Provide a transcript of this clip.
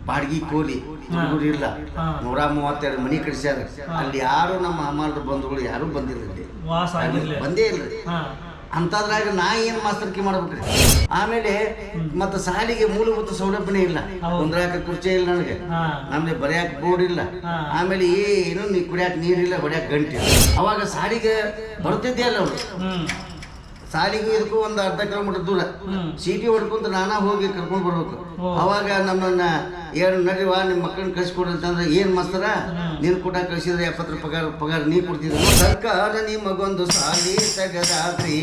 ಬಾಡ್ಗಿ ಕೂಲಿ ಹುಡುಗರು ಇಲ್ಲ. 132 ಮನಿ ಕಟ್ಸ್ಯಾರ. ಅಲ್ಲಿ ಯಾರು ನಮ್ಮ ಅಮ್ಮಾಳ್ರ ಬಂಧುಗಳು ಯಾರು ಬಂದಿಲ್ಲ, ಬಂದೇ ಇಲ್ರಿ. ಅಂತದ್ರಾಗ ನಾ ಏನು ಮಾಸ್ತರ್ಕಿ ಮಾಡ್ಬೇಕ್ರಿ? ಆಮೇಲೆ ಮತ್ತೆ ಸಾಲಿಗೆ ಮೂಲಭೂತ ಸೌಲಭ್ಯನೇ ಇಲ್ಲ. ಕುಂದ್ರಾಕ ಕುರ್ಚಿ ಇಲ್ಲ ನನಗೆ, ನಮ್ಗೆ ಬರ್ಯಾಕ ಬೋರ್ಡ್ ಇಲ್ಲ, ಆಮೇಲೆ ಏನು ಕುಡಿಯಾಕ ನೀರಿಲ್ಲ, ಹೊಡ್ಯಾಕ ಗಂಟೆ. ಅವಾಗ ಸಾಲಿಗೆ ಬರ್ತಿದ್ದೆ ಅಲ್ಲ ಅವ್ರು. ಸಾಲಿಗೂ ಇದಕ್ಕೂ ಒಂದು ಅರ್ಧ ಕಿಲೋಮೀಟರ್ ದೂರ. ಸೀಟಿ ಹೊಡ್ಕೊಂತ ನಾನಾ ಹೋಗಿ ಕರ್ಕೊಂಡು ಬರ್ಬೇಕು. ಅವಾಗ ನಮ್ಮನ್ನ ಏನು ನಡಿವಾ ನಿಮ್ಮ ಮಕ್ಕಳನ್ನ ಕಳಿಸ್ಕೊಡ್ರಿ ಅಂತಂದ್ರೆ, ಏನು ಮಾಸ್ತರ ನೀನು ಕೂಡ ಕಳಿಸಿದ್ರೆ 70 ರೂಪಾಯಿ ಪಗಾರ ನೀ ಕೊಡ್ತಿದ್ರು. ಸರ್ಕಾರ ನಿಮಗೊಂದು ಸಾಲಿ ತೆಗದಾದ್ರಿ,